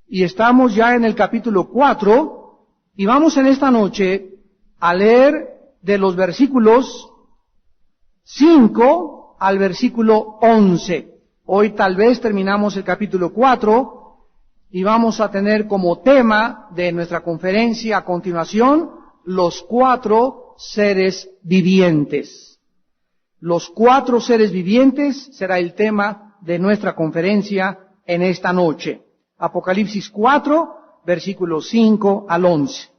y estamos ya en el capítulo 4, y vamos en esta noche a leer de los versículos 5 al versículo 11. Hoy tal vez terminamos el capítulo 4 y vamos a tener como tema de nuestra conferencia a continuación los 4 seres vivientes. Los 4 seres vivientes será el tema de nuestra conferencia en esta noche. Apocalipsis 4, versículos 5 al 11.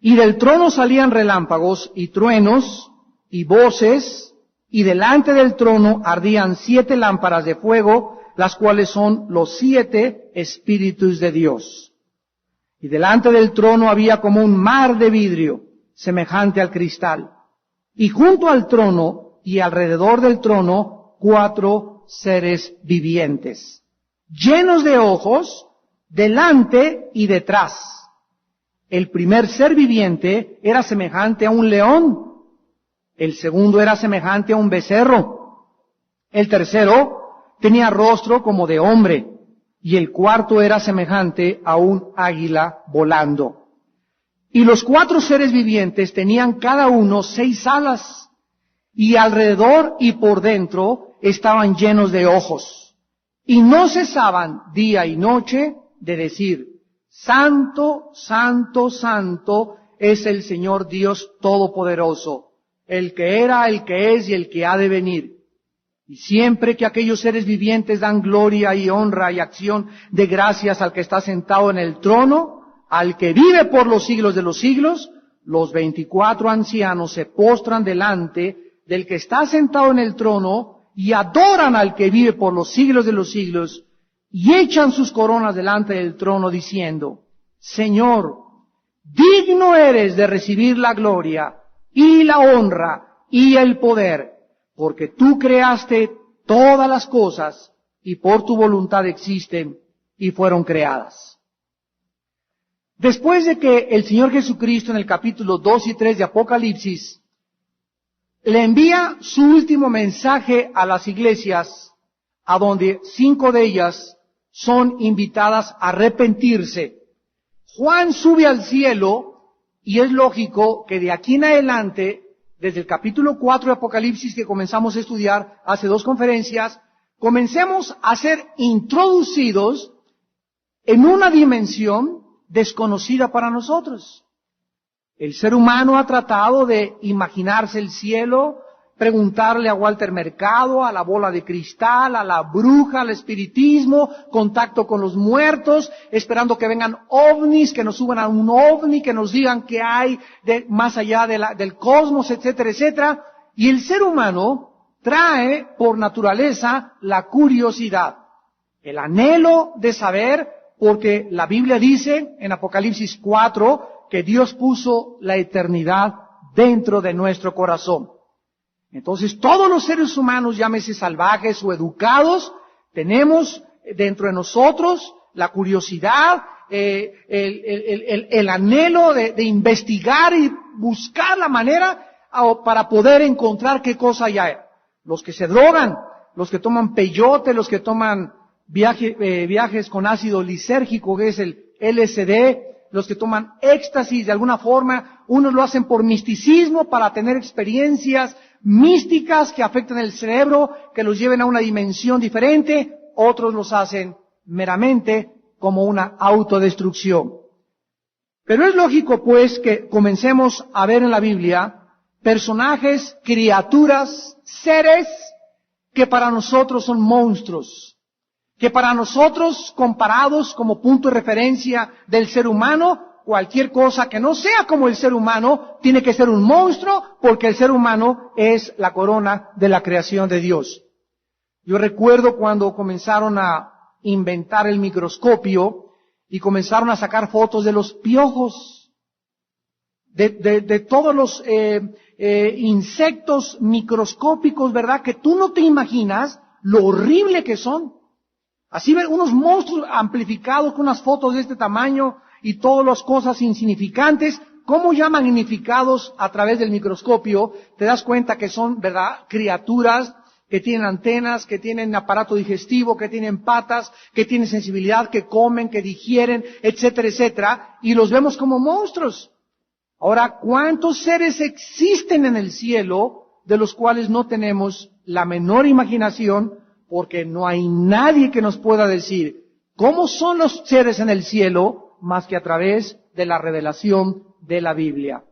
Y del trono salían relámpagos y truenos y voces, y delante del trono ardían 7 lámparas de fuego, las cuales son los 7 Espíritus de Dios. Y delante del trono había como un mar de vidrio, semejante al cristal. Y junto al trono y alrededor del trono 4 seres vivientes, llenos de ojos, delante y detrás. El primer ser viviente era semejante a un león, el segundo era semejante a un becerro, el tercero tenía rostro como de hombre, y el cuarto era semejante a un águila volando. Y los 4 seres vivientes tenían cada uno 6 alas, y alrededor y por dentro estaban llenos de ojos, y no cesaban día y noche de decir: Santo, santo, santo es el Señor Dios Todopoderoso, el que era, el que es y el que ha de venir. Y siempre que aquellos seres vivientes dan gloria y honra y acción de gracias al que está sentado en el trono, al que vive por los siglos de los siglos, los 24 ancianos se postran delante del que está sentado en el trono y adoran al que vive por los siglos de los siglos, y echan sus coronas delante del trono diciendo: Señor, digno eres de recibir la gloria y la honra y el poder, porque tú creaste todas las cosas y por tu voluntad existen y fueron creadas. Después de que el Señor Jesucristo en el capítulo 2 y 3 de Apocalipsis le envía su último mensaje a las iglesias, a donde 5 de ellas son invitadas a arrepentirse, Juan sube al cielo, y es lógico que de aquí en adelante, desde el capítulo 4 de Apocalipsis que comenzamos a estudiar hace 2 conferencias, comencemos a ser introducidos en una dimensión desconocida para nosotros. El ser humano ha tratado de imaginarse el cielo, preguntarle a Walter Mercado, a la bola de cristal, a la bruja, al espiritismo, contacto con los muertos, esperando que vengan ovnis, que nos suban a un ovni, que nos digan qué hay más allá del cosmos, etcétera, etcétera. Y el ser humano trae por naturaleza la curiosidad, el anhelo de saber, porque la Biblia dice en Apocalipsis 4 que Dios puso la eternidad dentro de nuestro corazón. Entonces todos los seres humanos, llámese salvajes o educados, tenemos dentro de nosotros la curiosidad, el anhelo de investigar y buscar la manera para poder encontrar qué cosa hay. Los que se drogan, los que toman peyote, los que toman viajes con ácido lisérgico, que es el LSD, los que toman éxtasis de alguna forma, unos lo hacen por misticismo, para tener experiencias místicas que afectan el cerebro, que los lleven a una dimensión diferente, otros los hacen meramente como una autodestrucción. Pero es lógico pues que comencemos a ver en la Biblia personajes, criaturas, seres que para nosotros son monstruos, que para nosotros, comparados como punto de referencia del ser humano, cualquier cosa que no sea como el ser humano tiene que ser un monstruo, porque el ser humano es la corona de la creación de Dios. Yo recuerdo cuando comenzaron a inventar el microscopio y comenzaron a sacar fotos de los piojos, de todos los insectos microscópicos, ¿verdad? Que tú no te imaginas lo horrible que son. Así ven unos monstruos amplificados con unas fotos de este tamaño y todas las cosas insignificantes. ¿Cómo ya magnificados a través del microscopio? Te das cuenta que son, ¿verdad?, criaturas que tienen antenas, que tienen aparato digestivo, que tienen patas, que tienen sensibilidad, que comen, que digieren, etcétera, etcétera, y los vemos como monstruos. Ahora, ¿cuántos seres existen en el cielo de los cuales no tenemos la menor imaginación? Porque no hay nadie que nos pueda decir cómo son los seres en el cielo más que a través de la revelación de la Biblia.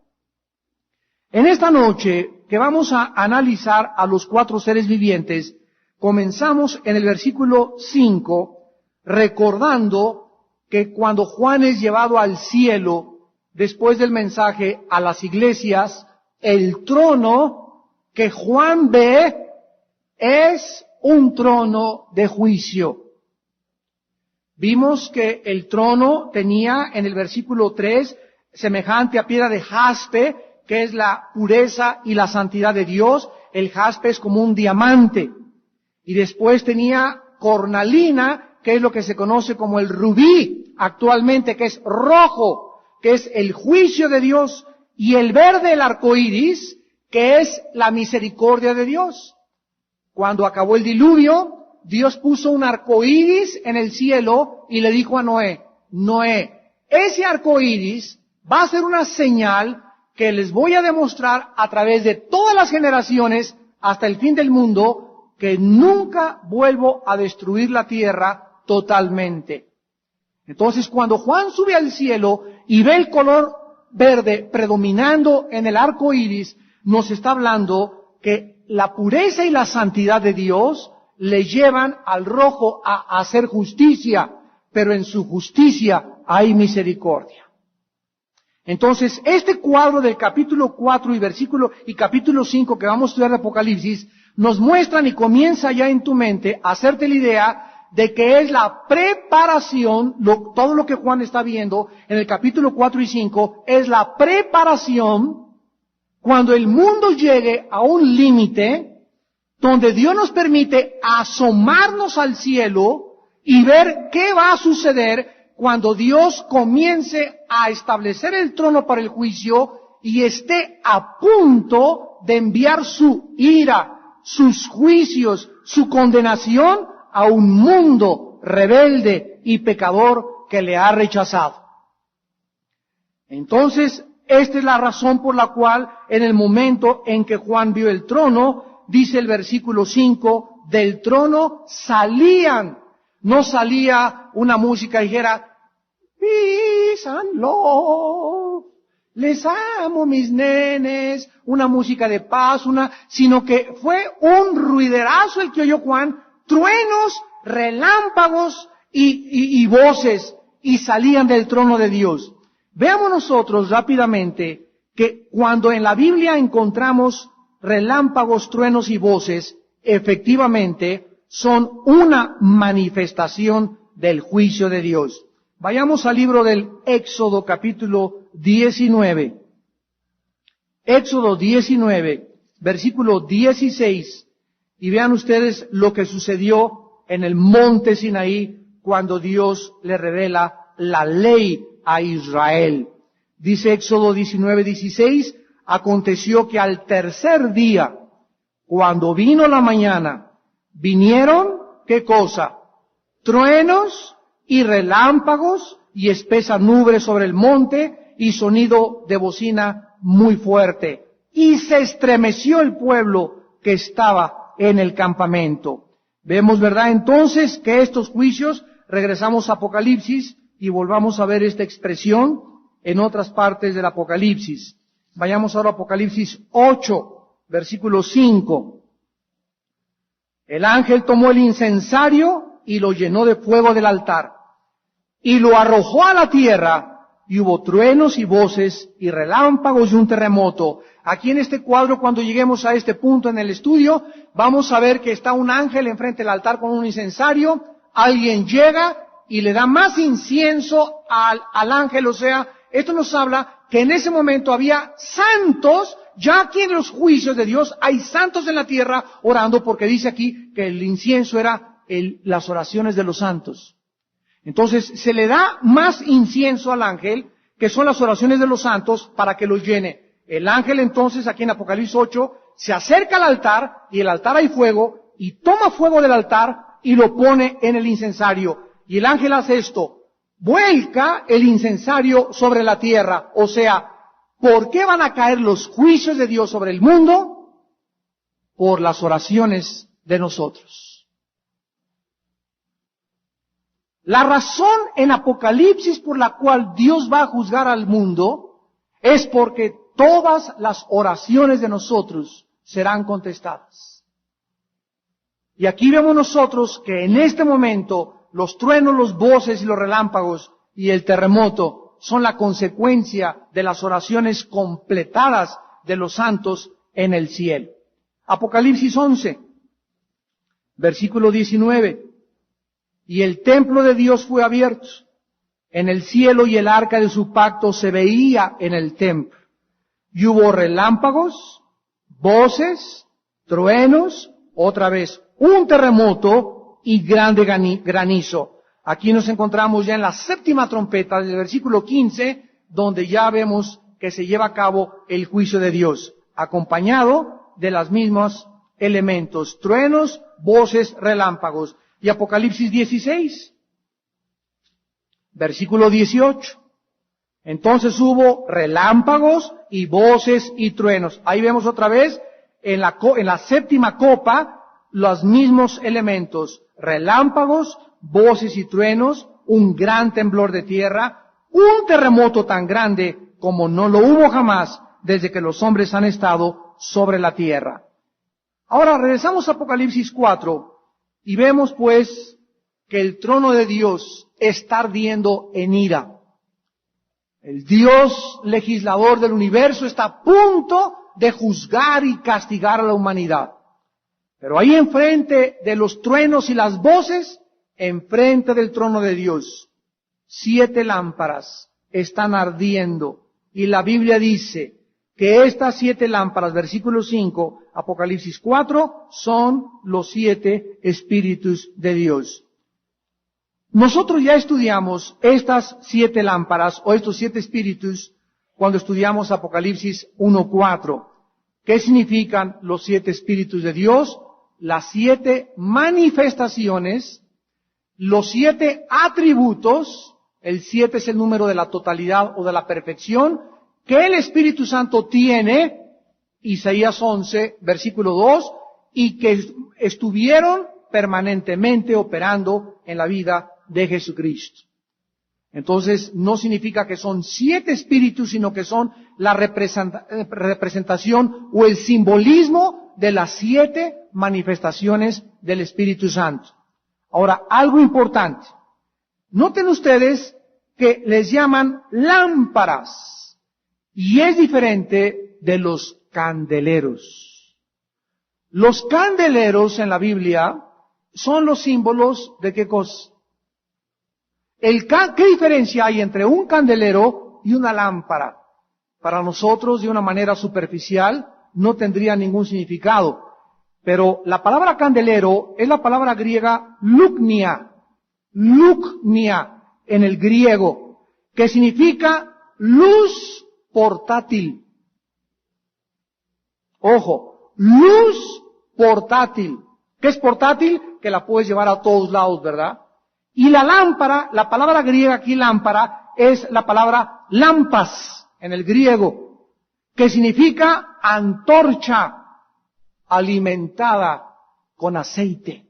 En esta noche que vamos a analizar a los 4 seres vivientes, comenzamos en el versículo 5, recordando que cuando Juan es llevado al cielo, después del mensaje a las iglesias, el trono que Juan ve es un trono de juicio. Vimos que el trono tenía en el versículo 3 semejante a piedra de jaspe, que es la pureza y la santidad de Dios. El jaspe es como un diamante. Y después tenía cornalina, que es lo que se conoce como el rubí actualmente, que es rojo, que es el juicio de Dios. Y el verde, el arco iris, que es la misericordia de Dios. Cuando acabó el diluvio, Dios puso un arco iris en el cielo y le dijo a Noé, Noé, ese arco iris va a ser una señal que les voy a demostrar a través de todas las generaciones hasta el fin del mundo, que nunca vuelvo a destruir la tierra totalmente. Entonces, cuando Juan sube al cielo y ve el color verde predominando en el arco iris, nos está hablando que la pureza y la santidad de Dios le llevan al rojo a hacer justicia, pero en su justicia hay misericordia. Entonces, este cuadro del capítulo 4 y capítulo 5 que vamos a estudiar de Apocalipsis, nos muestran y comienza ya en tu mente a hacerte la idea de que es la preparación, todo lo que Juan está viendo en el capítulo 4 y 5, es la preparación cuando el mundo llegue a un límite donde Dios nos permite asomarnos al cielo y ver qué va a suceder cuando Dios comience a establecer el trono para el juicio y esté a punto de enviar su ira, sus juicios, su condenación a un mundo rebelde y pecador que le ha rechazado. Entonces, esta es la razón por la cual en el momento en que Juan vio el trono, dice el versículo 5, del trono salían. No salía una música ligera, peace and love, les amo mis nenes, una música de paz, sino que fue un ruiderazo el que oyó Juan, truenos, relámpagos y voces, y salían del trono de Dios. Veamos nosotros rápidamente que cuando en la Biblia encontramos relámpagos, truenos y voces, efectivamente son una manifestación del juicio de Dios. Vayamos al libro del Éxodo capítulo 19. Éxodo 19, versículo 16. Y vean ustedes lo que sucedió en el monte Sinaí cuando Dios le revela la ley a Israel. Dice Éxodo 19, 16, aconteció que al tercer día, cuando vino la mañana, vinieron, ¿qué cosa? Truenos y relámpagos y espesa nube sobre el monte y sonido de bocina muy fuerte. Y se estremeció el pueblo que estaba en el campamento. Vemos, ¿verdad? Entonces que estos juicios, regresamos a Apocalipsis y volvamos a ver esta expresión en otras partes del Apocalipsis. Vayamos ahora a Apocalipsis 8, versículo 5. El ángel tomó el incensario y lo llenó de fuego del altar, y lo arrojó a la tierra, y hubo truenos y voces, y relámpagos y un terremoto. Aquí en este cuadro, cuando lleguemos a este punto en el estudio, vamos a ver que está un ángel enfrente del altar con un incensario, alguien llega y le da más incienso al ángel, o sea, esto nos habla que en ese momento había santos. Ya aquí en los juicios de Dios hay santos en la tierra orando, porque dice aquí que el incienso era las oraciones de los santos. Entonces se le da más incienso al ángel, que son las oraciones de los santos, para que los llene. El ángel entonces, aquí en Apocalipsis 8, se acerca al altar, y el altar hay fuego, y toma fuego del altar y lo pone en el incensario. Y el ángel hace esto, vuelca el incensario sobre la tierra. O sea, ¿por qué van a caer los juicios de Dios sobre el mundo? Por las oraciones de nosotros. La razón en Apocalipsis por la cual Dios va a juzgar al mundo es porque todas las oraciones de nosotros serán contestadas. Y aquí vemos nosotros que en este momento los truenos, los voces y los relámpagos y el terremoto son la consecuencia de las oraciones completadas de los santos en el cielo. Apocalipsis 11, versículo 19. Y el templo de Dios fue abierto en el cielo y el arca de su pacto se veía en el templo. Y hubo relámpagos, voces, truenos, otra vez un terremoto y grande granizo. Aquí nos encontramos ya en la séptima trompeta del versículo 15, donde ya vemos que se lleva a cabo el juicio de Dios, acompañado de los mismos elementos, truenos, voces, relámpagos. Y Apocalipsis 16, versículo 18. Entonces hubo relámpagos y voces y truenos. Ahí vemos otra vez en la séptima copa los mismos elementos, relámpagos, voces y truenos, un gran temblor de tierra, un terremoto tan grande como no lo hubo jamás desde que los hombres han estado sobre la tierra. Ahora regresamos a Apocalipsis 4 y vemos pues que el trono de Dios está ardiendo en ira. El Dios legislador del universo está a punto de juzgar y castigar a la humanidad. Pero ahí enfrente de los truenos y las voces, enfrente del trono de Dios, 7 lámparas están ardiendo. Y la Biblia dice que estas 7 lámparas, versículo 5, Apocalipsis 4, son los 7 espíritus de Dios. Nosotros ya estudiamos estas 7 lámparas o estos 7 espíritus cuando estudiamos Apocalipsis 1:4. ¿Qué significan los 7 espíritus de Dios? Las 7 manifestaciones, los 7 atributos, el 7 es el número de la totalidad o de la perfección, que el Espíritu Santo tiene, Isaías 11, versículo 2, y que estuvieron permanentemente operando en la vida de Jesucristo. Entonces, no significa que son 7 espíritus, sino que son la representación o el simbolismo de las 7 manifestaciones del Espíritu Santo. Ahora, algo importante. Noten ustedes que les llaman lámparas, y es diferente de los candeleros. Los candeleros en la Biblia son los símbolos de ¿qué cosa? ¿Qué diferencia hay entre un candelero y una lámpara? Para nosotros, de una manera superficial, no tendría ningún significado. Pero la palabra candelero es la palabra griega luknia en el griego, que significa luz portátil. Ojo, luz portátil. ¿Qué es portátil? Que la puedes llevar a todos lados, ¿verdad? Y la lámpara, la palabra griega aquí lámpara, es la palabra lampas en el griego, que significa antorcha alimentada con aceite.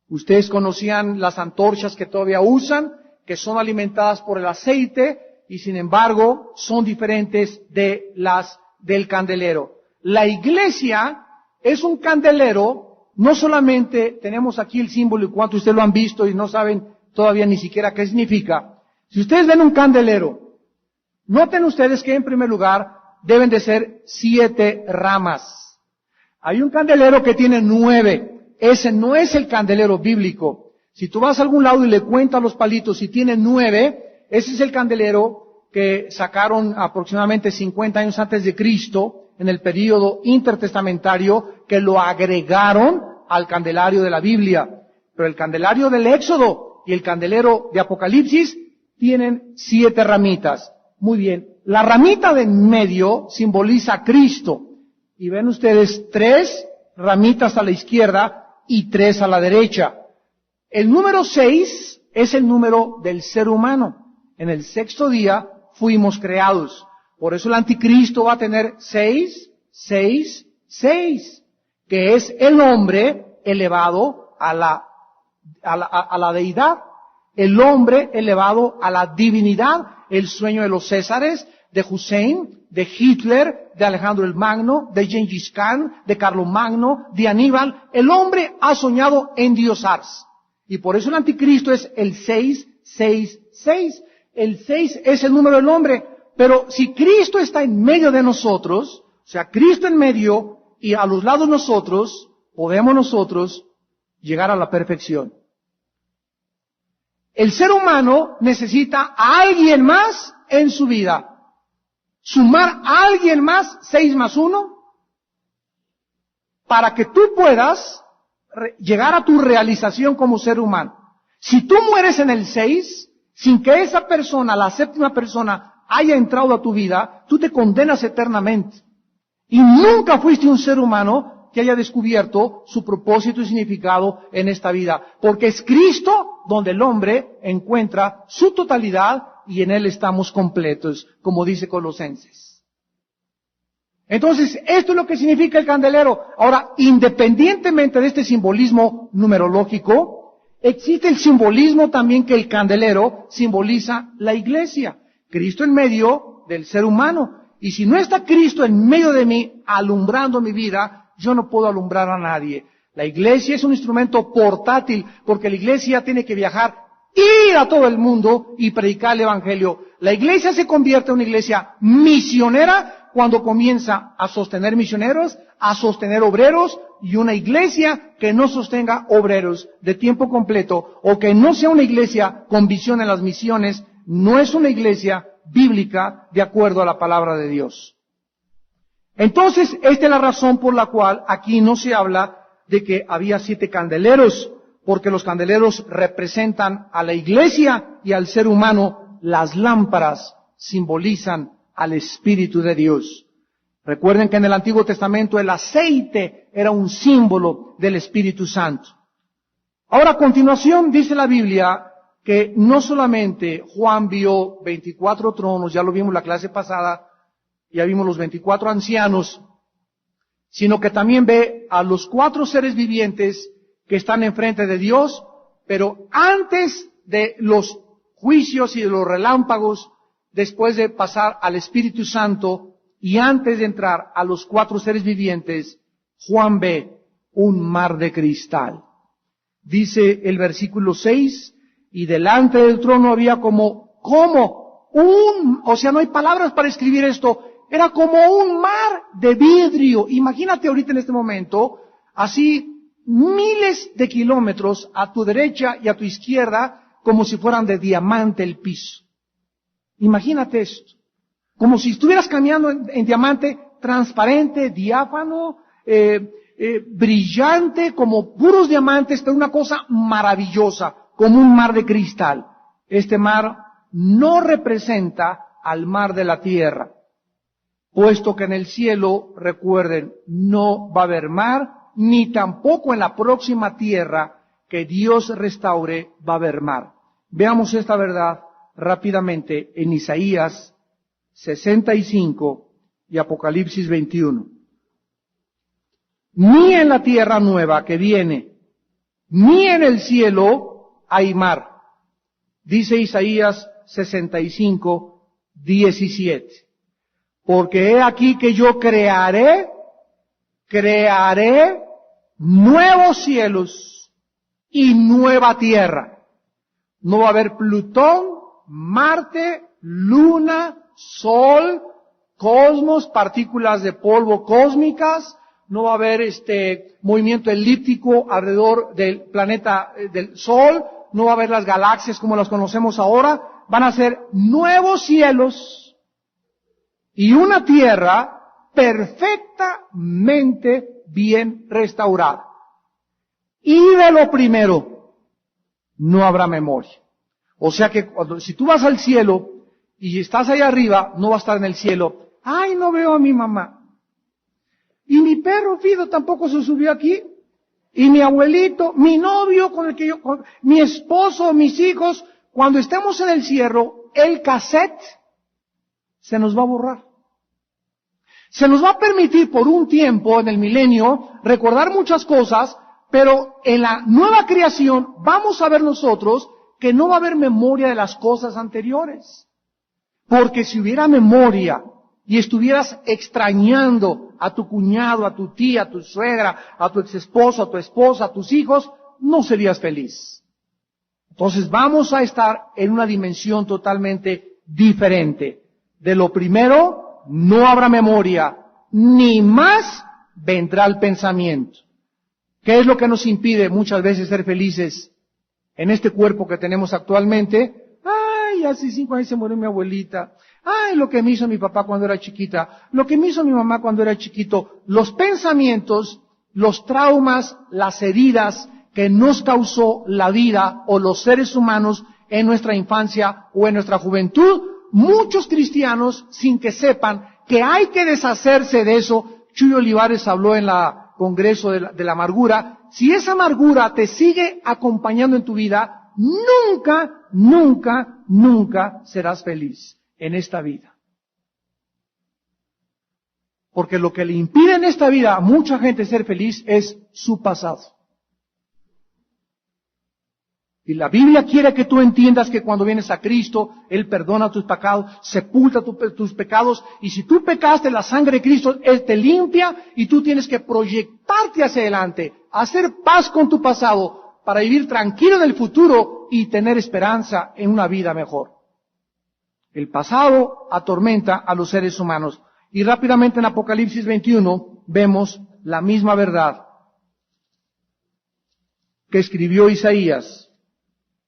Ustedes conocían las antorchas que todavía usan, que son alimentadas por el aceite y sin embargo son diferentes de las del candelero. La iglesia es un candelero. No solamente tenemos aquí el símbolo y cuánto ustedes lo han visto y no saben todavía ni siquiera qué significa. Si ustedes ven un candelero, noten ustedes que en primer lugar deben de ser 7 ramas. Hay un candelero que tiene 9. Ese no es el candelero bíblico. Si tú vas a algún lado y le cuentas los palitos y tiene 9, ese es el candelero que sacaron aproximadamente 50 años antes de Cristo, en el período intertestamentario, que lo agregaron al candelario de la Biblia. Pero el candelario del Éxodo y el candelero de Apocalipsis tienen 7 ramitas. Muy bien. La ramita de en medio simboliza a Cristo. Y ven ustedes 3 ramitas a la izquierda y 3 a la derecha. El número 6 es el número del ser humano. En el sexto día fuimos creados. Por eso el anticristo va a tener 6, 6, 6, que es el hombre elevado a la deidad, el hombre elevado a la divinidad, el sueño de los Césares, de Hussein, de Hitler, de Alejandro el Magno, de Gengis Khan, de Carlomagno, de Aníbal. El hombre ha soñado endiosarse. Y por eso el anticristo es el 6, 6, 6. El 6 es el número del hombre. Pero si Cristo está en medio de nosotros, o sea, Cristo en medio y a los lados nosotros, podemos nosotros llegar a la perfección. El ser humano necesita a alguien más en su vida. Sumar a alguien más, 6 más 1, para que tú puedas llegar a tu realización como ser humano. Si tú mueres en el 6, sin que esa persona, la séptima persona, haya entrado a tu vida, tú te condenas eternamente. Y nunca fuiste un ser humano que haya descubierto su propósito y significado en esta vida. Porque es Cristo donde el hombre encuentra su totalidad y en Él estamos completos, como dice Colosenses. Entonces, esto es lo que significa el candelero. Ahora, independientemente de este simbolismo numerológico, existe el simbolismo también que el candelero simboliza la iglesia. Cristo en medio del ser humano. Y si no está Cristo en medio de mí, alumbrando mi vida, yo no puedo alumbrar a nadie. La iglesia es un instrumento portátil, porque la iglesia tiene que viajar, ir a todo el mundo y predicar el evangelio. La iglesia se convierte en una iglesia misionera cuando comienza a sostener misioneros, a sostener obreros, y una iglesia que no sostenga obreros de tiempo completo, o que no sea una iglesia con visión en las misiones, no es una iglesia bíblica de acuerdo a la palabra de Dios. Entonces, esta es la razón por la cual aquí no se habla de que había 7 candeleros, porque los candeleros representan a la iglesia y al ser humano. Las lámparas simbolizan al Espíritu de Dios. Recuerden que en el Antiguo Testamento el aceite era un símbolo del Espíritu Santo. Ahora, a continuación, dice la Biblia que no solamente Juan vio 24 tronos, ya lo vimos la clase pasada, ya vimos los 24 ancianos, sino que también ve a los 4 seres vivientes que están enfrente de Dios, pero antes de los juicios y de los relámpagos, después de pasar al Espíritu Santo y antes de entrar a los 4 seres vivientes, Juan ve un mar de cristal. Dice el versículo 6, y delante del trono había o sea, no hay palabras para escribir esto, era como un mar de vidrio. Imagínate ahorita en este momento, así miles de kilómetros a tu derecha y a tu izquierda, como si fueran de diamante el piso. Imagínate esto. Como si estuvieras caminando en diamante transparente, diáfano, brillante, como puros diamantes, pero una cosa maravillosa, como un mar de cristal. Este mar no representa al mar de la tierra, puesto que en el cielo, recuerden, no va a haber mar, ni tampoco en la próxima tierra que Dios restaure va a haber mar. Veamos esta verdad rápidamente en Isaías 65 y Apocalipsis 21. Ni en la tierra nueva que viene, ni en el cielo hay mar. Dice Isaías 65, 17. Porque he aquí que yo crearé nuevos cielos y nueva tierra. No va a haber Plutón, Marte, Luna, Sol, cosmos, partículas de polvo cósmicas. No va a haber movimiento elíptico alrededor del planeta del Sol. No va a haber las galaxias como las conocemos ahora. Van a ser nuevos cielos y una tierra perfectamente bien restaurada. Y de lo primero, no habrá memoria. O sea que si tú vas al cielo y estás ahí arriba, no vas a estar en el cielo. Ay, no veo a mi mamá. Y mi perro Fido tampoco se subió aquí. Y mi abuelito, mi novio con el que mi esposo, mis hijos, cuando estemos en el cielo, el cassette se nos va a borrar. Se nos va a permitir por un tiempo en el milenio recordar muchas cosas, pero en la nueva creación vamos a ver nosotros que no va a haber memoria de las cosas anteriores. Porque si hubiera memoria y estuvieras extrañando a tu cuñado, a tu tía, a tu suegra, a tu exesposo, a tu esposa, a tus hijos, no serías feliz. Entonces vamos a estar en una dimensión totalmente diferente. De lo primero, no habrá memoria, ni más vendrá el pensamiento. ¿Qué es lo que nos impide muchas veces ser felices en este cuerpo que tenemos actualmente? Ay, hace 5 años se murió mi abuelita. Ay, lo que me hizo mi papá cuando era chiquita. Lo que me hizo mi mamá cuando era chiquito. Los pensamientos, los traumas, las heridas que nos causó la vida o los seres humanos en nuestra infancia o en nuestra juventud. Muchos cristianos, sin que sepan que hay que deshacerse de eso. Chuy Olivares habló en la Congreso de la Amargura. Si esa amargura te sigue acompañando en tu vida, nunca, nunca, nunca serás feliz en esta vida. Porque lo que le impide en esta vida a mucha gente ser feliz es su pasado. Y la Biblia quiere que tú entiendas que cuando vienes a Cristo, Él perdona tus pecados, sepulta tus pecados, y si tú pecaste, la sangre de Cristo, Él te limpia, y tú tienes que proyectarte hacia adelante, hacer paz con tu pasado, para vivir tranquilo en el futuro y tener esperanza en una vida mejor. El pasado atormenta a los seres humanos. Y rápidamente en Apocalipsis 21 vemos la misma verdad que escribió Isaías,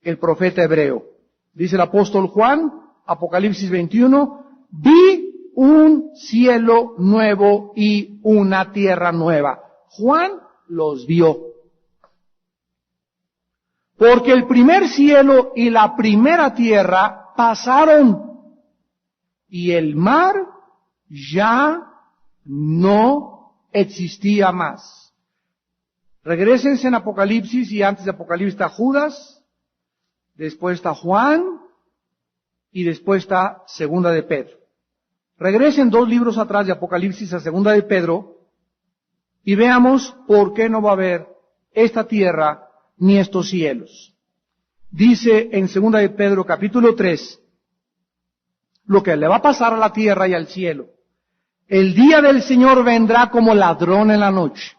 el profeta hebreo. Dice el apóstol Juan, Apocalipsis 21, vi un cielo nuevo y una tierra nueva. Juan los vio. Porque el primer cielo y la primera tierra pasaron y el mar ya no existía más. Regrésense en Apocalipsis, y antes de Apocalipsis está Judas, después está Juan y después está Segunda de Pedro. Regresen 2 libros atrás de Apocalipsis a Segunda de Pedro y veamos por qué no va a haber esta tierra ni estos cielos. Dice en Segunda de Pedro capítulo 3 lo que le va a pasar a la tierra y al cielo. El día del Señor vendrá como ladrón en la noche,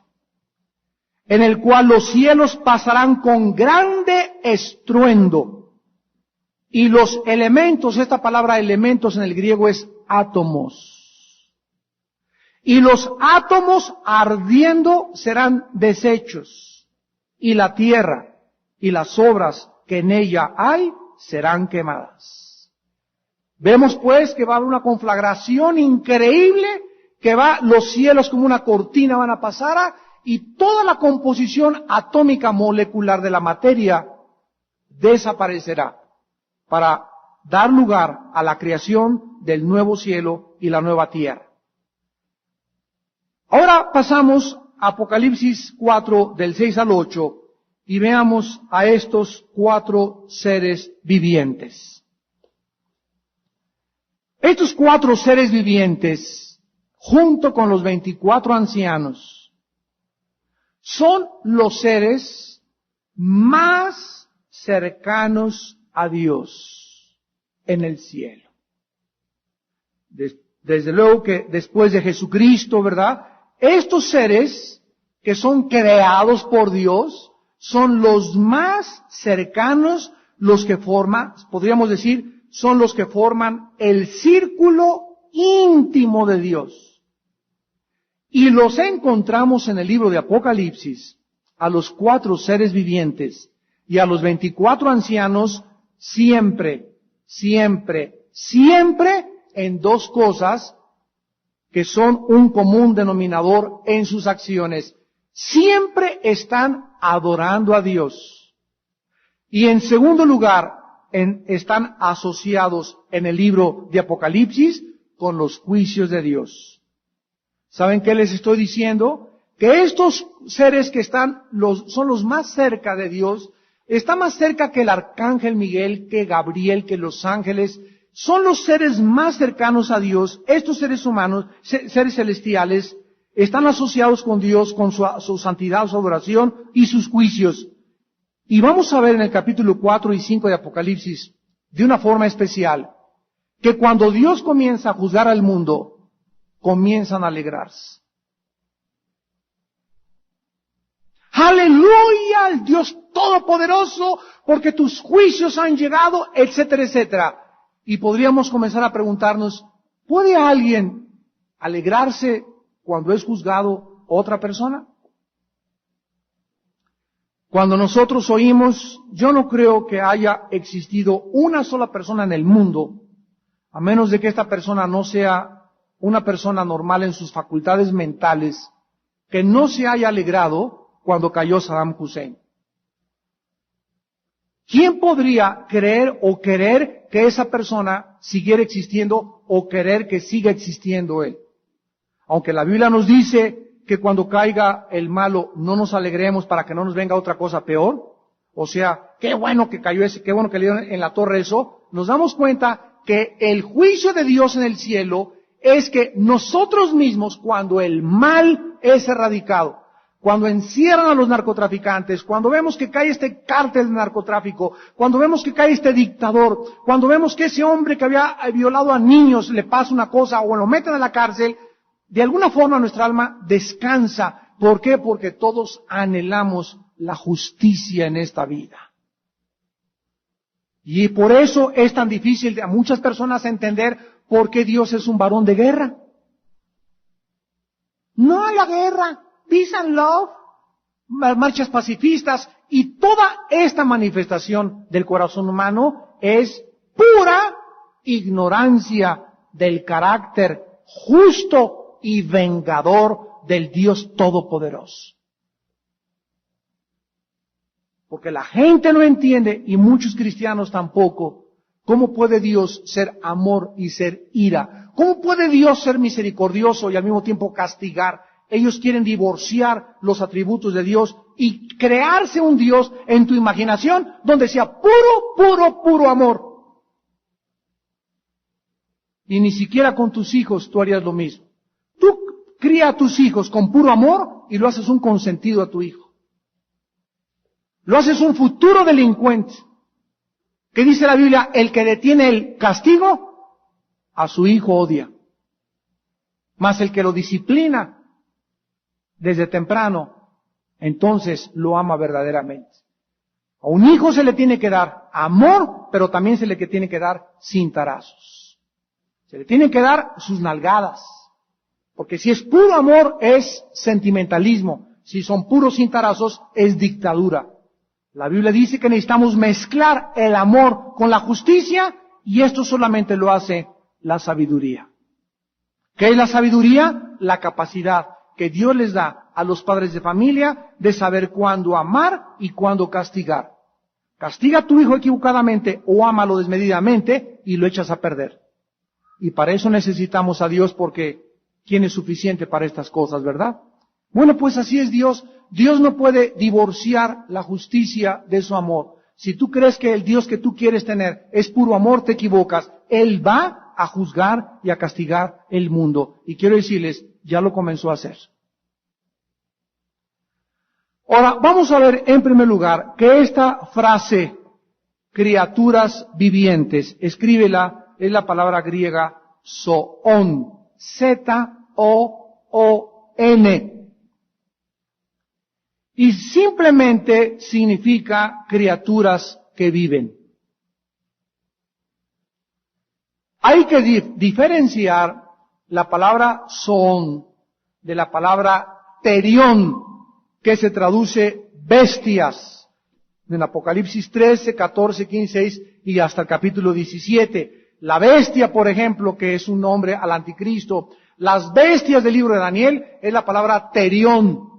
en el cual los cielos pasarán con grande estruendo, y los elementos, esta palabra elementos en el griego es átomos, y los átomos ardiendo serán deshechos, y la tierra y las obras que en ella hay serán quemadas. Vemos pues que va a haber una conflagración increíble, que los cielos como una cortina van a pasar, y toda la composición atómica molecular de la materia desaparecerá para dar lugar a la creación del nuevo cielo y la nueva tierra. Ahora pasamos a Apocalipsis 4 del 6 al 8 y veamos a estos 4 seres vivientes. Estos 4 seres vivientes, junto con los 24 ancianos, son los seres más cercanos a Dios en el cielo. Desde luego que después de Jesucristo, ¿verdad? Estos seres que son creados por Dios son los más cercanos, los que forman, podríamos decir, son los que forman el círculo íntimo de Dios. Y los encontramos en el libro de Apocalipsis, a los 4 seres vivientes y a los 24 ancianos, siempre, siempre, siempre en 2 cosas que son un común denominador en sus acciones. Siempre están adorando a Dios. Y en segundo lugar, están asociados en el libro de Apocalipsis con los juicios de Dios. ¿Saben qué les estoy diciendo? que estos seres que son los más cerca de Dios, está más cerca que el arcángel Miguel, que Gabriel, que los ángeles, son los seres más cercanos a Dios. Estos seres humanos, seres celestiales, están asociados con Dios, con su santidad, su adoración y sus juicios. Y vamos a ver en el capítulo 4 y 5 de Apocalipsis, de una forma especial, que cuando Dios comienza a juzgar al mundo, comienzan a alegrarse. Aleluya al Dios Todopoderoso, porque tus juicios han llegado, etcétera, etcétera. Y podríamos comenzar a preguntarnos, ¿puede alguien alegrarse cuando es juzgado otra persona? Cuando nosotros oímos, yo no creo que haya existido una sola persona en el mundo, a menos de que esta persona no sea una persona normal en sus facultades mentales, que no se haya alegrado cuando cayó Saddam Hussein. ¿Quién podría creer o querer que esa persona siguiera existiendo o querer que siga existiendo él? Aunque la Biblia nos dice que cuando caiga el malo no nos alegremos para que no nos venga otra cosa peor. O sea, qué bueno que cayó ese, qué bueno que le dieron en la torre eso. Nos damos cuenta que el juicio de Dios en el cielo es que nosotros mismos, cuando el mal es erradicado, cuando encierran a los narcotraficantes, cuando vemos que cae este cártel de narcotráfico, cuando vemos que cae este dictador, cuando vemos que ese hombre que había violado a niños le pasa una cosa o lo meten a la cárcel, de alguna forma nuestra alma descansa. ¿Por qué? Porque todos anhelamos la justicia en esta vida. Y por eso es tan difícil a muchas personas entender por qué Dios es un varón de guerra. No a la guerra. Peace and love, marchas pacifistas, y toda esta manifestación del corazón humano es pura ignorancia del carácter justo y vengador del Dios Todopoderoso. Porque la gente no entiende, y muchos cristianos tampoco, cómo puede Dios ser amor y ser ira. ¿Cómo puede Dios ser misericordioso y al mismo tiempo castigar? Ellos quieren divorciar los atributos de Dios y crearse un Dios en tu imaginación donde sea puro amor. Y ni siquiera con tus hijos tú harías lo mismo. Tú cría a tus hijos con puro amor y lo haces un consentido a tu hijo. Lo haces un futuro delincuente. ¿Qué dice la Biblia? El que detiene el castigo, a su hijo odia. Mas el que lo disciplina desde temprano, entonces lo ama verdaderamente. A un hijo se le tiene que dar amor, pero también se le tiene que dar cintarazos. Se le tienen que dar sus nalgadas. Porque si es puro amor, es sentimentalismo. Si son puros cintarazos, es dictadura. La Biblia dice que necesitamos mezclar el amor con la justicia, y esto solamente lo hace la sabiduría. ¿Qué es la sabiduría? La capacidad que Dios les da a los padres de familia de saber cuándo amar y cuándo castigar. Castiga a tu hijo equivocadamente o ámalo desmedidamente y lo echas a perder. Y para eso necesitamos a Dios, porque ¿quién es suficiente para estas cosas, verdad? Bueno, pues así es Dios. Dios no puede divorciar la justicia de su amor. Si tú crees que el Dios que tú quieres tener es puro amor, te equivocas. Él va a juzgar y a castigar el mundo. Y quiero decirles, ya lo comenzó a hacer. Ahora, vamos a ver en primer lugar que esta frase, criaturas vivientes, escríbela, es la palabra griega zoon, Z-O-O-N. Y simplemente significa criaturas que viven. Hay que diferenciar la palabra zoon de la palabra terión, que se traduce bestias, en Apocalipsis 13, 14, 15, 6 y hasta el capítulo 17. La bestia, por ejemplo, que es un nombre al anticristo. Las bestias del libro de Daniel es la palabra terión.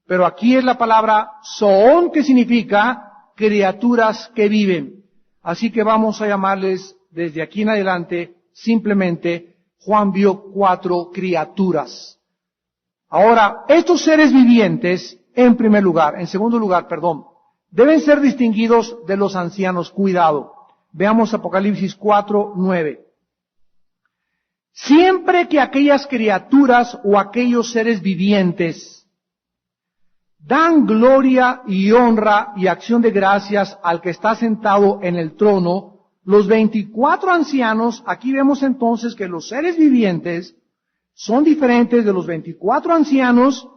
Pero aquí es la palabra zoon, que significa criaturas que viven. Así que vamos a llamarles desde aquí en adelante simplemente Juan vio 4 criaturas. Ahora, estos seres vivientes, en segundo lugar, deben ser distinguidos de los ancianos. Cuidado. Veamos Apocalipsis 4:9. Siempre que aquellas criaturas o aquellos seres vivientes dan gloria y honra y acción de gracias al que está sentado en el trono, los 24 ancianos, aquí vemos entonces que los seres vivientes son diferentes de los 24 ancianos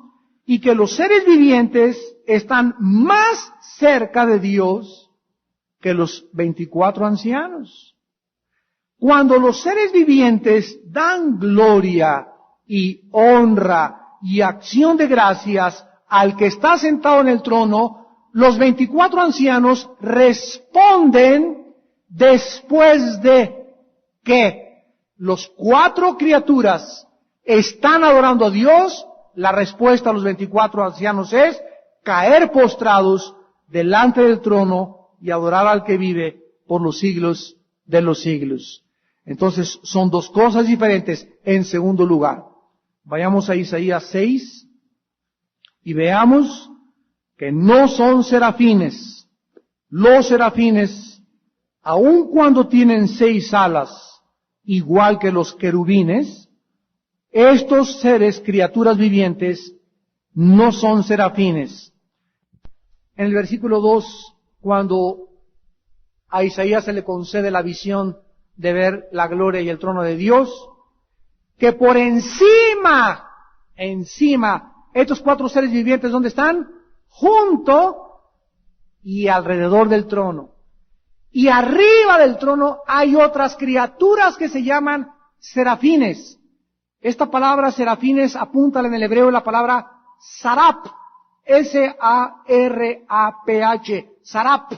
y que los seres vivientes están más cerca de Dios que los 24 ancianos. Cuando los seres vivientes dan gloria y honra y acción de gracias al que está sentado en el trono, los 24 ancianos responden después de que los 4 criaturas están adorando a Dios. La respuesta a los 24 ancianos es caer postrados delante del trono y adorar al que vive por los siglos de los siglos. Entonces, son dos cosas diferentes. En segundo lugar, vayamos a Isaías 6 y veamos que no son serafines. Los serafines, aun cuando tienen 6 alas, igual que los querubines, estos seres, criaturas vivientes, no son serafines. En el versículo 2, cuando a Isaías se le concede la visión de ver la gloria y el trono de Dios, que por encima, estos 4 seres vivientes, ¿dónde están? Junto y alrededor del trono. Y arriba del trono hay otras criaturas que se llaman serafines. Esta palabra serafines, apúntala en el hebreo, la palabra sarap, S-A-R-A-P-H, sarap,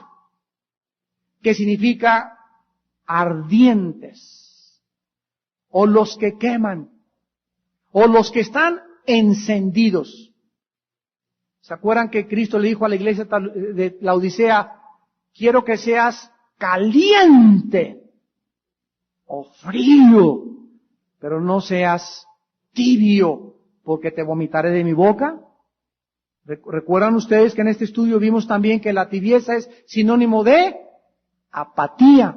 que significa ardientes, o los que queman, o los que están encendidos. ¿Se acuerdan que Cristo le dijo a la iglesia de la Odisea, quiero que seas caliente o frío, pero no seas tibio, porque te vomitaré de mi boca? ¿Recuerdan ustedes que en este estudio vimos también que la tibieza es sinónimo de apatía?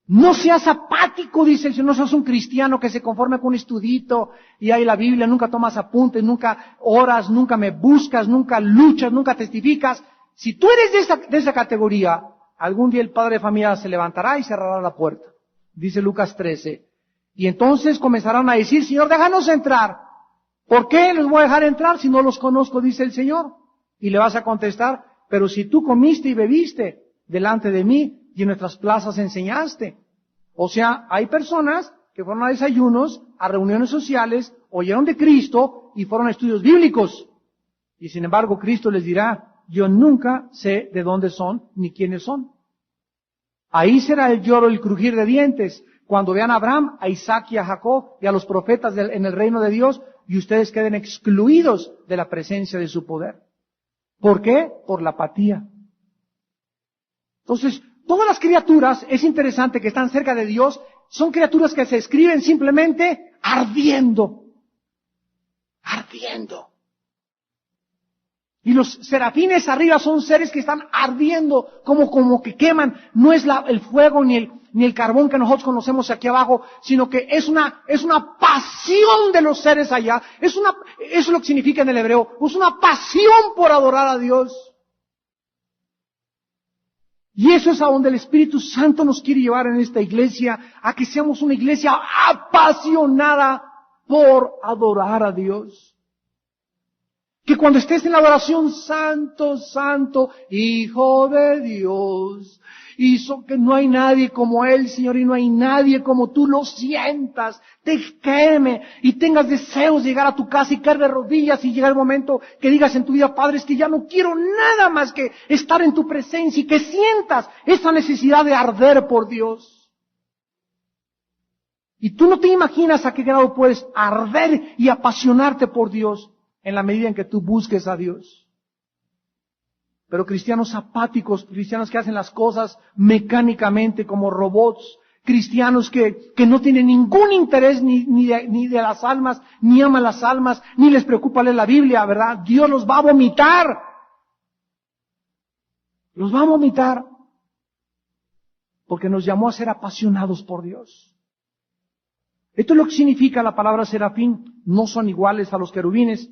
No seas apático, dice el Señor, no seas un cristiano que se conforme con un estudito y hay la Biblia, nunca tomas apuntes, nunca oras, nunca me buscas, nunca luchas, nunca testificas. Si tú eres de esa categoría, algún día el padre de familia se levantará y cerrará la puerta. Dice Lucas 13. Y entonces comenzarán a decir, Señor, déjanos entrar. ¿Por qué les voy a dejar entrar si no los conozco? Dice el Señor. Y le vas a contestar, pero si tú comiste y bebiste delante de mí y en nuestras plazas enseñaste. O sea, hay personas que fueron a desayunos, a reuniones sociales, oyeron de Cristo y fueron a estudios bíblicos. Y sin embargo, Cristo les dirá, yo nunca sé de dónde son ni quiénes son. Ahí será el lloro y el crujir de dientes, cuando vean a Abraham, a Isaac y a Jacob y a los profetas en el reino de Dios, y ustedes queden excluidos de la presencia de su poder. ¿Por qué? Por la apatía. Entonces, todas las criaturas, es interesante que están cerca de Dios, son criaturas que se escriben simplemente ardiendo. Ardiendo. Y los serafines arriba son seres que están ardiendo, como que queman. No es el fuego ni el carbón que nosotros conocemos aquí abajo, sino que es una pasión de los seres allá. Eso es lo que significa en el hebreo. Es una pasión por adorar a Dios. Y eso es a donde el Espíritu Santo nos quiere llevar en esta iglesia, a que seamos una iglesia apasionada por adorar a Dios. Que cuando estés en la adoración, Santo, Santo, Hijo de Dios, hizo que no hay nadie como Él, Señor, y no hay nadie como tú, lo sientas, te queme y tengas deseos de llegar a tu casa y caer de rodillas y llegar el momento que digas en tu vida, Padre, es que ya no quiero nada más que estar en tu presencia y que sientas esa necesidad de arder por Dios. Y tú no te imaginas a qué grado puedes arder y apasionarte por Dios en la medida en que tú busques a Dios. Pero cristianos apáticos, cristianos que hacen las cosas mecánicamente como robots, cristianos que no tienen ningún interés ni de las almas, ni aman las almas, ni les preocupa leer la Biblia, ¿verdad? Dios los va a vomitar. Los va a vomitar. Porque nos llamó a ser apasionados por Dios. Esto es lo que significa la palabra serafín. No son iguales a los querubines,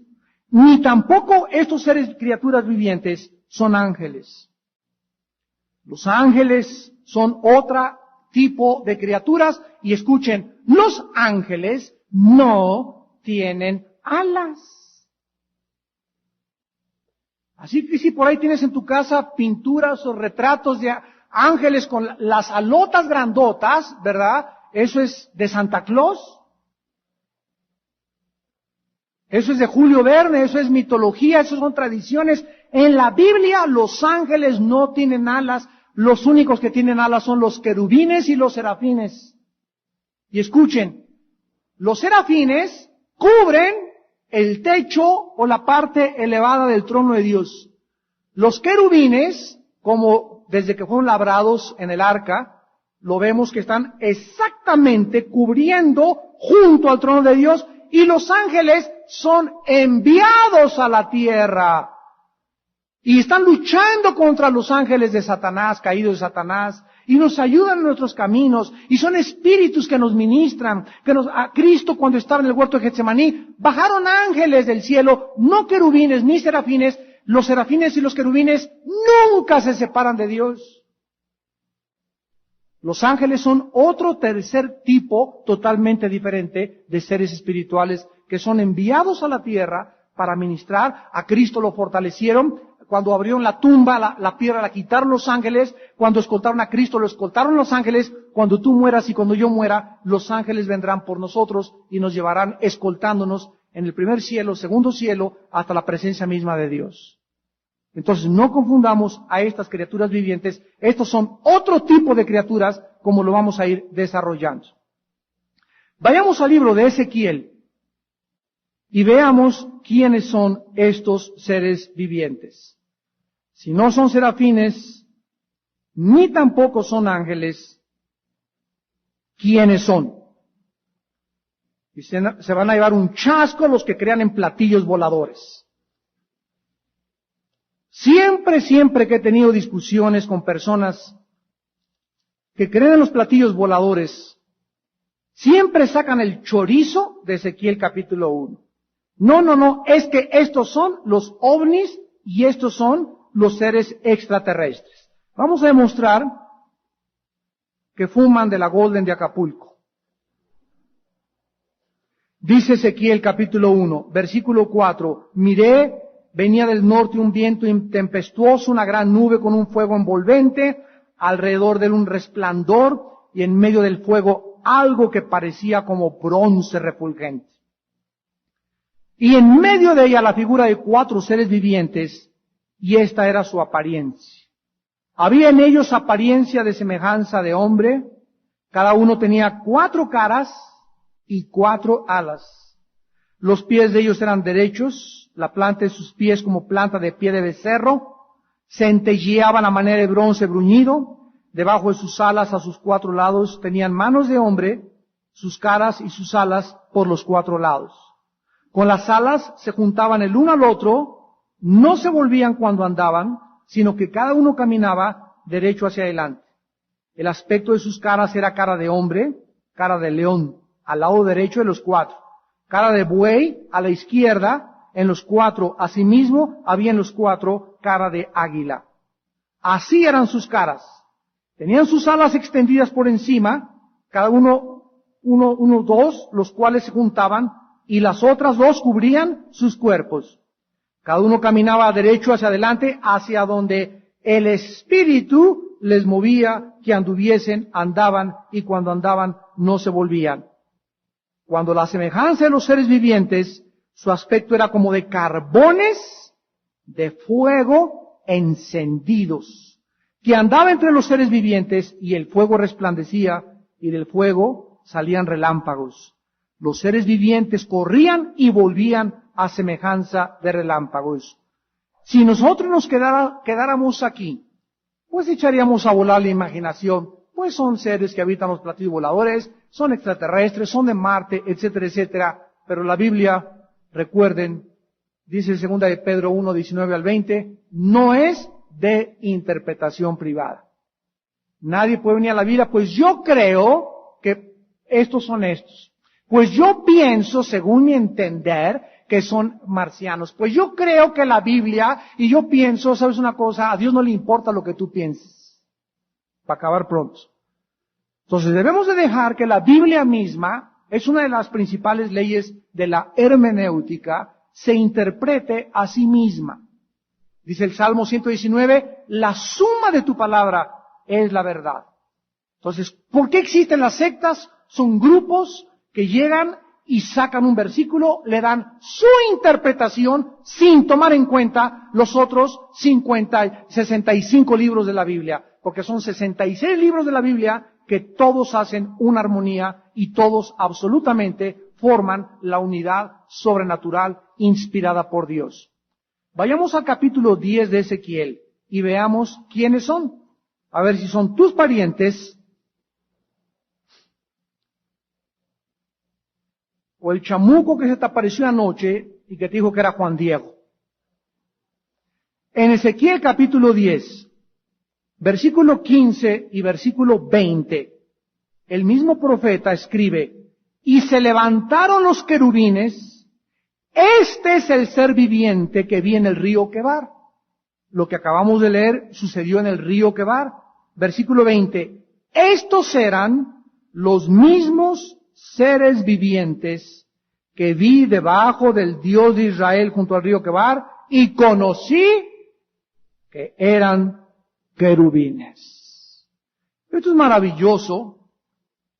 ni tampoco estos seres, criaturas vivientes, son ángeles. Los ángeles son otro tipo de criaturas, y escuchen, los ángeles no tienen alas. Así que si por ahí tienes en tu casa pinturas o retratos de ángeles con las alotas grandotas, ¿verdad? Eso es de Santa Claus. Eso es de Julio Verne, eso es mitología, eso son tradiciones. En la Biblia los ángeles no tienen alas. Los únicos que tienen alas son los querubines y los serafines. Y escuchen, los serafines cubren el techo o la parte elevada del trono de Dios. Los querubines, como desde que fueron labrados en el arca, lo vemos que están exactamente cubriendo junto al trono de Dios, y los ángeles son enviados a la tierra. Y están luchando contra los ángeles de Satanás, caídos de Satanás, y nos ayudan en nuestros caminos, y son espíritus que nos ministran, a Cristo cuando estaba en el huerto de Getsemaní, bajaron ángeles del cielo, no querubines ni serafines. Los serafines y los querubines nunca se separan de Dios. Los ángeles son otro tercer tipo totalmente diferente de seres espirituales que son enviados a la tierra para ministrar. A Cristo lo fortalecieron. Cuando abrieron la tumba, la piedra la quitaron los ángeles. Cuando escoltaron a Cristo, lo escoltaron los ángeles. Cuando tú mueras y cuando yo muera, los ángeles vendrán por nosotros y nos llevarán escoltándonos en el primer cielo, segundo cielo, hasta la presencia misma de Dios. Entonces no confundamos a estas criaturas vivientes. Estos son otro tipo de criaturas, como lo vamos a ir desarrollando. Vayamos al libro de Ezequiel y veamos quiénes son estos seres vivientes. Si no son serafines, ni tampoco son ángeles, ¿quiénes son? Y se van a llevar un chasco los que crean en platillos voladores. Siempre que he tenido discusiones con personas que creen en los platillos voladores, siempre sacan el chorizo de Ezequiel capítulo 1. No, es que estos son los ovnis y estos son los seres extraterrestres. Vamos a demostrar que fuman de la Golden de Acapulco. Dice Ezequiel capítulo 1, versículo 4, miré, venía del norte un viento tempestuoso, una gran nube con un fuego envolvente, alrededor de él un resplandor, y en medio del fuego algo que parecía como bronce refulgente. Y en medio de ella la figura de 4 seres vivientes, y esta era su apariencia. Había en ellos apariencia de semejanza de hombre, cada uno tenía 4 caras y 4 alas. Los pies de ellos eran derechos, la planta de sus pies como planta de pie de becerro, centelleaban a manera de bronce bruñido, debajo de sus alas a sus 4 lados tenían manos de hombre, sus caras y sus alas por los 4 lados. Con las alas se juntaban el uno al otro, no se volvían cuando andaban, sino que cada uno caminaba derecho hacia adelante. El aspecto de sus caras era cara de hombre, cara de león, al lado derecho de los 4, cara de buey a la izquierda, en los 4, asimismo había en los 4 cara de águila. Así eran sus caras. Tenían sus alas extendidas por encima, cada uno, 2, los cuales se juntaban, y las otras 2 cubrían sus cuerpos. Cada uno caminaba derecho hacia adelante, hacia donde el Espíritu les movía que anduviesen, andaban, y cuando andaban no se volvían. Cuando la semejanza de los seres vivientes, su aspecto era como de carbones de fuego encendidos, que andaba entre los seres vivientes, y el fuego resplandecía, y del fuego salían relámpagos. Los seres vivientes corrían y volvían a semejanza de relámpagos. Si nosotros nos quedáramos aquí, pues echaríamos a volar la imaginación. Pues son seres que habitan los platillos voladores, son extraterrestres, son de Marte, etcétera, etcétera. Pero la Biblia, recuerden, dice 2 de Pedro 1, 19 al 20, no es de interpretación privada. Nadie puede venir a la Biblia, pues yo creo que estos son estos. Pues yo pienso, según mi entender, que son marcianos. Pues yo creo que la Biblia, y yo pienso, ¿sabes una cosa? A Dios no le importa lo que tú pienses. Para acabar pronto. Entonces debemos de dejar que la Biblia misma, es una de las principales leyes de la hermenéutica, se interprete a sí misma. Dice el Salmo 119, la suma de tu palabra es la verdad. Entonces, ¿por qué existen las sectas? Son grupos que llegan y sacan un versículo, le dan su interpretación sin tomar en cuenta los otros 65 libros de la Biblia, porque son 66 libros de la Biblia que todos hacen una armonía y todos absolutamente forman la unidad sobrenatural inspirada por Dios. Vayamos al capítulo 10 de Ezequiel y veamos quiénes son. A ver si son tus parientes o el chamuco que se te apareció anoche y que te dijo que era Juan Diego. En Ezequiel capítulo 10, versículo 15 y versículo 20, el mismo profeta escribe, y se levantaron los querubines, este es el ser viviente que vi en el río Quebar. Lo que acabamos de leer sucedió en el río Quebar. Versículo 20, estos eran los mismos seres vivientes que vi debajo del Dios de Israel junto al río Quebar y conocí que eran querubines. Esto es maravilloso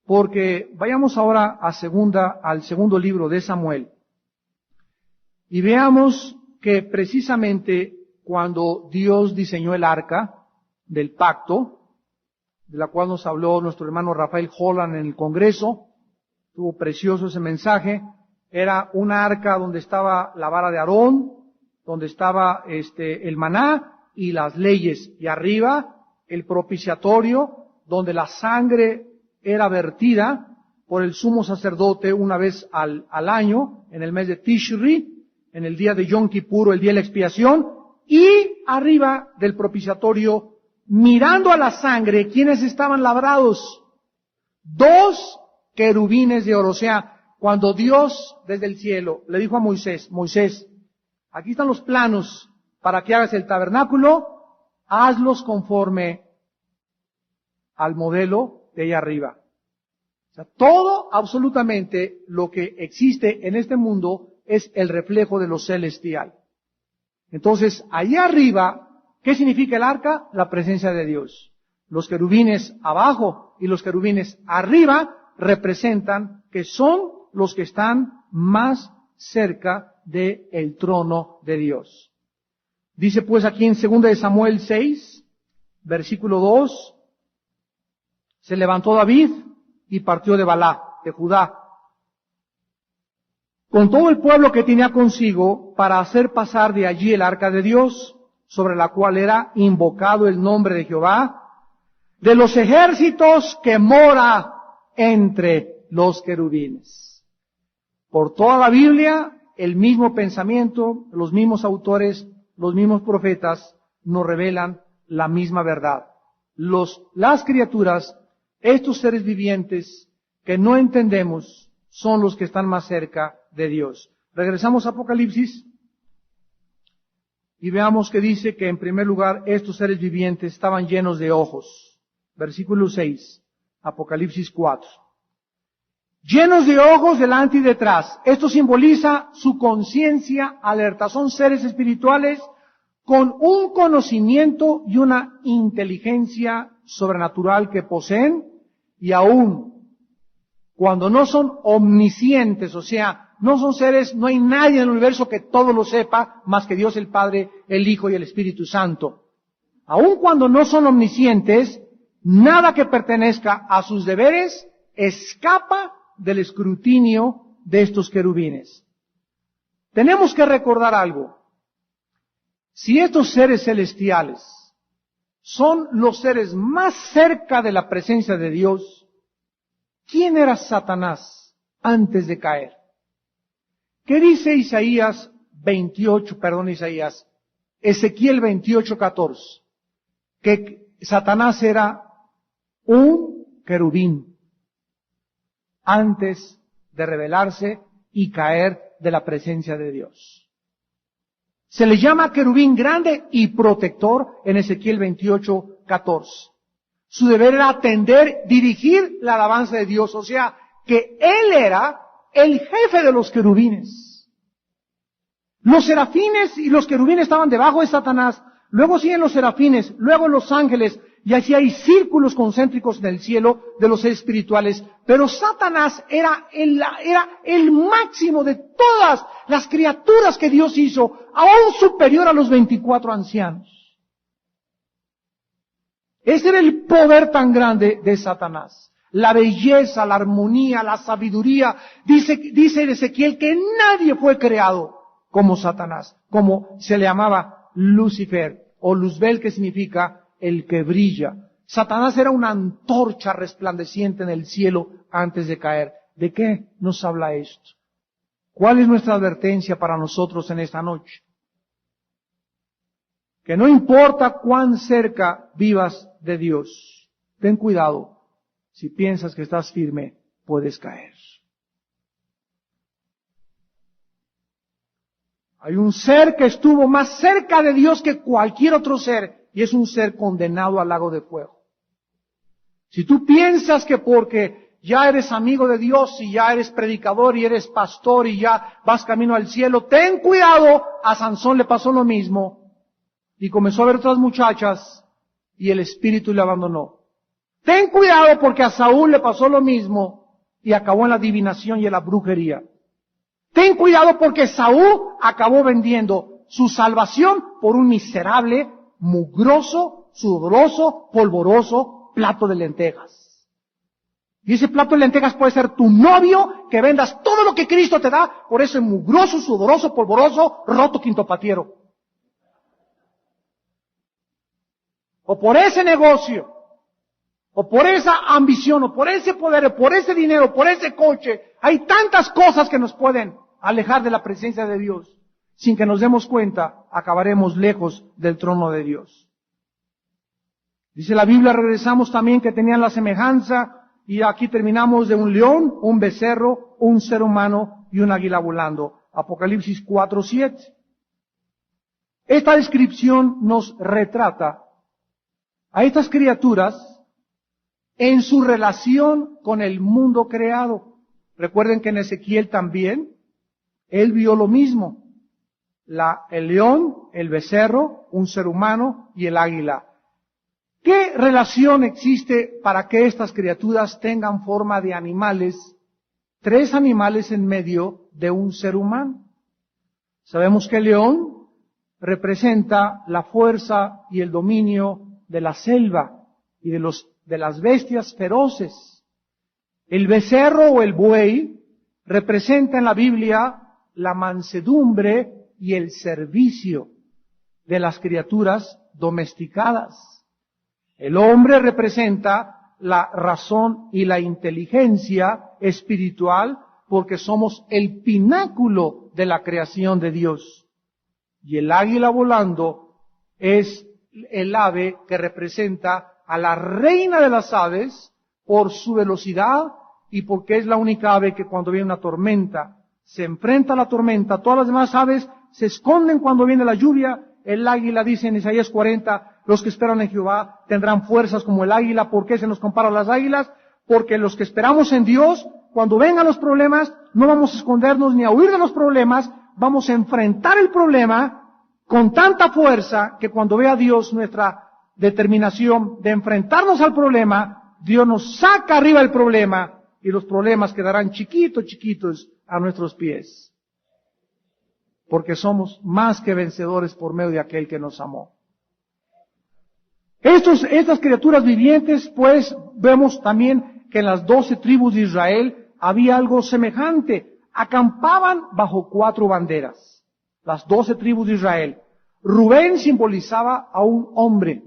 porque vayamos ahora al segundo libro de Samuel y veamos que precisamente cuando Dios diseñó el arca del pacto, de la cual nos habló nuestro hermano Rafael Holland en el Congreso, estuvo precioso ese mensaje, era una arca donde estaba la vara de Aarón, donde estaba el maná y las leyes, y arriba el propiciatorio, donde la sangre era vertida por el sumo sacerdote una vez al año, en el mes de Tishri, en el día de Yom Kippur, el día de la expiación, y arriba del propiciatorio, mirando a la sangre, ¿quiénes estaban labrados? 2 querubines de oro. O sea, cuando Dios desde el cielo le dijo a Moisés, Moisés, aquí están los planos para que hagas el tabernáculo, hazlos conforme al modelo de ahí arriba. O sea, todo, absolutamente, lo que existe en este mundo es el reflejo de lo celestial. Entonces, allá arriba, ¿qué significa el arca? La presencia de Dios. Los querubines abajo y los querubines arriba representan que son los que están más cerca del trono de Dios. Dice pues aquí en 2 de Samuel 6, versículo 2, se levantó David y partió de Balá, de Judá, con todo el pueblo que tenía consigo para hacer pasar de allí el arca de Dios, sobre la cual era invocado el nombre de Jehová, de los ejércitos que mora entre los querubines. Por toda la Biblia, el mismo pensamiento, los mismos autores, los mismos profetas nos revelan la misma verdad. Las criaturas, estos seres vivientes que no entendemos, son los que están más cerca de Dios. Regresamos a Apocalipsis y veamos que dice que en primer lugar estos seres vivientes estaban llenos de ojos. Versículo 6, Apocalipsis 4. Llenos de ojos delante y detrás. Esto simboliza su conciencia alerta. Son seres espirituales con un conocimiento y una inteligencia sobrenatural que poseen, y aún cuando no son omniscientes, o sea, no son seres, no hay nadie en el universo que todo lo sepa más que Dios el Padre, el Hijo y el Espíritu Santo. Aun cuando no son omniscientes, nada que pertenezca a sus deberes escapa del escrutinio de estos querubines. Tenemos que recordar algo. Si estos seres celestiales son los seres más cerca de la presencia de Dios. ¿Quién era Satanás antes de caer? ¿Qué dice Ezequiel 28:14? Que Satanás era un querubín antes de rebelarse y caer de la presencia de Dios. Se le llama querubín grande y protector en Ezequiel 28:14. Su deber era atender, dirigir la alabanza de Dios, o sea, que él era el jefe de los querubines. Los serafines y los querubines estaban debajo de Satanás, luego siguen los serafines, luego los ángeles, y así hay círculos concéntricos en el cielo de los seres espirituales. Pero Satanás era el máximo de todas las criaturas que Dios hizo, aún superior a los 24 ancianos. Ese era el poder tan grande de Satanás. La belleza, la armonía, la sabiduría. Dice Ezequiel que nadie fue creado como Satanás, como se le llamaba Lucifer, o Luzbel, que significa el que brilla. Satanás era una antorcha resplandeciente en el cielo antes de caer. ¿De qué nos habla esto? ¿Cuál es nuestra advertencia para nosotros en esta noche? Que no importa cuán cerca vivas de Dios, ten cuidado. Si piensas que estás firme, puedes caer. Hay un ser que estuvo más cerca de Dios que cualquier otro ser, y es un ser condenado al lago de fuego. Si tú piensas que porque ya eres amigo de Dios y ya eres predicador y eres pastor y ya vas camino al cielo, ten cuidado. A Sansón le pasó lo mismo y comenzó a ver otras muchachas y el espíritu le abandonó. Ten cuidado porque a Saúl le pasó lo mismo y acabó en la adivinación y en la brujería. Ten cuidado porque Saúl acabó vendiendo su salvación por un miserable, mugroso, sudoroso, polvoroso plato de lentejas. Y ese plato de lentejas puede ser tu novio, que vendas todo lo que Cristo te da por ese mugroso, sudoroso, polvoroso, roto quintopatiero. O por ese negocio, o por esa ambición, o por ese poder, o por ese dinero, por ese coche. Hay tantas cosas que nos pueden alejar de la presencia de Dios. Sin que nos demos cuenta, acabaremos lejos del trono de Dios. Dice la Biblia, regresamos también, que tenían la semejanza, y aquí terminamos, de un león, un becerro, un ser humano y un águila volando. Apocalipsis 4:7. Esta descripción nos retrata a estas criaturas en su relación con el mundo creado. Recuerden que en Ezequiel también, él vio lo mismo. El león, el becerro, un ser humano y el águila. ¿Qué relación existe para que estas criaturas tengan forma de animales? 3 animales en medio de un ser humano. Sabemos que el león representa la fuerza y el dominio de la selva y de las bestias feroces. El becerro o el buey representa en la Biblia la mansedumbre y el servicio de las criaturas domesticadas. El hombre representa la razón y la inteligencia espiritual porque somos el pináculo de la creación de Dios. Y el águila volando es el ave que representa a la reina de las aves por su velocidad y porque es la única ave que cuando viene una tormenta se enfrenta a la tormenta. Todas las demás aves se esconden cuando viene la lluvia. El águila dice en Isaías 40, los que esperan en Jehová tendrán fuerzas como el águila. ¿Por qué se nos compara a las águilas? Porque los que esperamos en Dios, cuando vengan los problemas, no vamos a escondernos ni a huir de los problemas, vamos a enfrentar el problema con tanta fuerza que cuando vea Dios nuestra determinación de enfrentarnos al problema, Dios nos saca arriba el problema y los problemas quedarán chiquitos a nuestros pies. Porque somos más que vencedores por medio de aquel que nos amó. Estas criaturas vivientes, pues, vemos también que en las 12 tribus de Israel había algo semejante. Acampaban bajo 4 banderas. Las 12 tribus de Israel. Rubén simbolizaba a un hombre.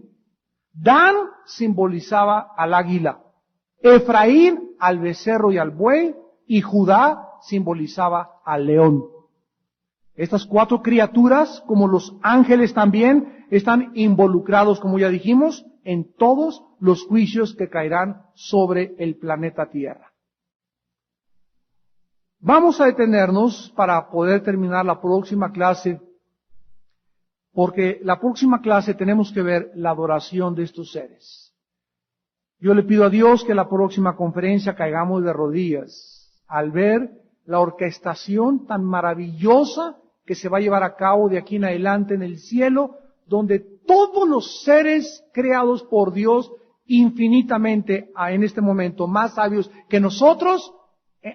Dan simbolizaba al águila, Efraín al becerro y al buey, y Judá simbolizaba al león. Estas 4 criaturas, como los ángeles también, están involucrados, como ya dijimos, en todos los juicios que caerán sobre el planeta Tierra. Vamos a detenernos para poder terminar la próxima clase, porque la próxima clase tenemos que ver la adoración de estos seres. Yo le pido a Dios que la próxima conferencia caigamos de rodillas al ver la orquestación tan maravillosa que se va a llevar a cabo de aquí en adelante en el cielo, donde todos los seres creados por Dios infinitamente, en este momento, más sabios que nosotros,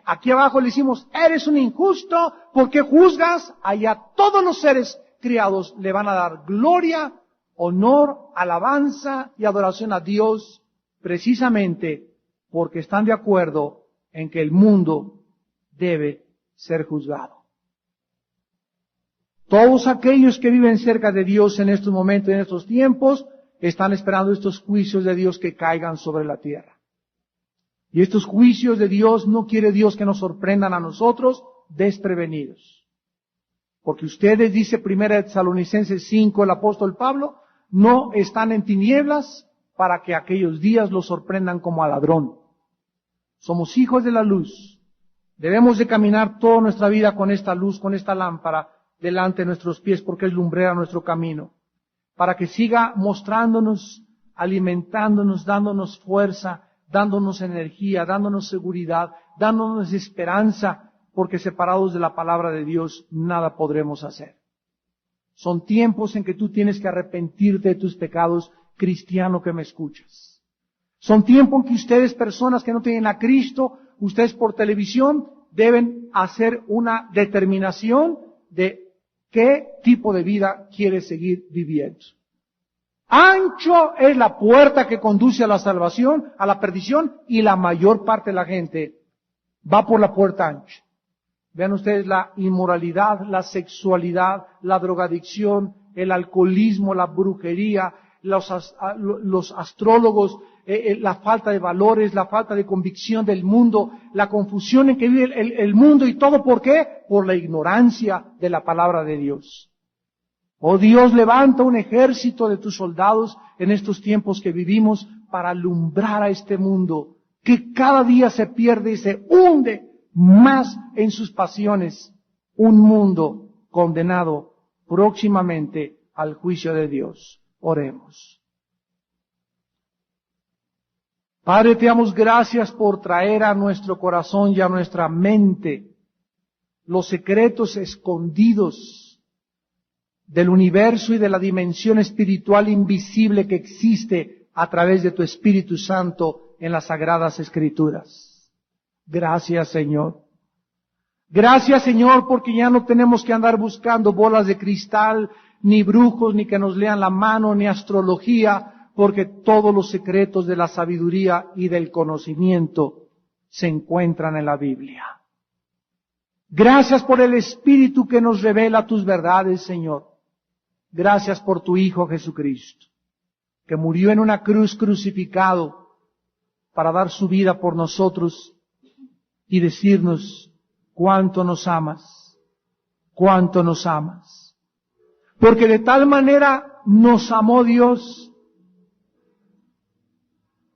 aquí abajo le decimos, eres un injusto, ¿por qué juzgas? Allá todos los seres criados le van a dar gloria, honor, alabanza y adoración a Dios, precisamente porque están de acuerdo en que el mundo debe ser juzgado. Todos aquellos que viven cerca de Dios en estos momentos, en estos tiempos, están esperando estos juicios de Dios que caigan sobre la tierra. Y estos juicios de Dios no quiere Dios que nos sorprendan a nosotros desprevenidos. Porque ustedes, dice 1 Tesalonicenses 5, el apóstol Pablo, no están en tinieblas para que aquellos días los sorprendan como a ladrón. Somos hijos de la luz. Debemos de caminar toda nuestra vida con esta luz, con esta lámpara delante de nuestros pies, porque es lumbrera nuestro camino. Para que siga mostrándonos, alimentándonos, dándonos fuerza, dándonos energía, dándonos seguridad, dándonos esperanza, porque separados de la palabra de Dios nada podremos hacer. Son tiempos en que tú tienes que arrepentirte de tus pecados, cristiano que me escuchas. Son tiempos en que ustedes, personas que no tienen a Cristo, ustedes por televisión, deben hacer una determinación de qué tipo de vida quieres seguir viviendo. Ancho es la puerta que conduce a la salvación, a la perdición, y la mayor parte de la gente va por la puerta ancha. Vean ustedes la inmoralidad, la sexualidad, la drogadicción, el alcoholismo, la brujería, los astrólogos, la falta de valores, la falta de convicción del mundo, la confusión en que vive el mundo, y todo ¿por qué? Por la ignorancia de la palabra de Dios. Oh Dios, levanta un ejército de tus soldados en estos tiempos que vivimos para alumbrar a este mundo, que cada día se pierde y se hunde más en sus pasiones. Un mundo condenado próximamente al juicio de Dios. Oremos. Padre, te damos gracias por traer a nuestro corazón y a nuestra mente los secretos escondidos del universo y de la dimensión espiritual invisible que existe a través de tu Espíritu Santo en las Sagradas Escrituras. Gracias, Señor. Gracias, Señor, porque ya no tenemos que andar buscando bolas de cristal, ni brujos, ni que nos lean la mano, ni astrología, porque todos los secretos de la sabiduría y del conocimiento se encuentran en la Biblia. Gracias por el Espíritu que nos revela tus verdades, Señor. Gracias por tu Hijo Jesucristo, que murió en una cruz crucificado para dar su vida por nosotros y decirnos cuánto nos amas, cuánto nos amas. Porque de tal manera nos amó Dios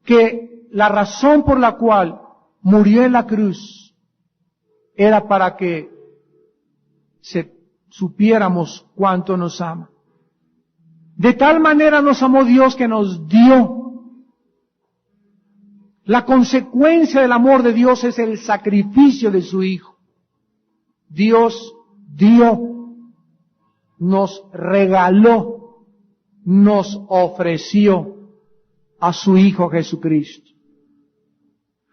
que la razón por la cual murió en la cruz era para que supiéramos cuánto nos ama. De tal manera nos amó Dios que nos dio. La consecuencia del amor de Dios es el sacrificio de su Hijo. Dios dio, nos regaló, nos ofreció a su Hijo Jesucristo.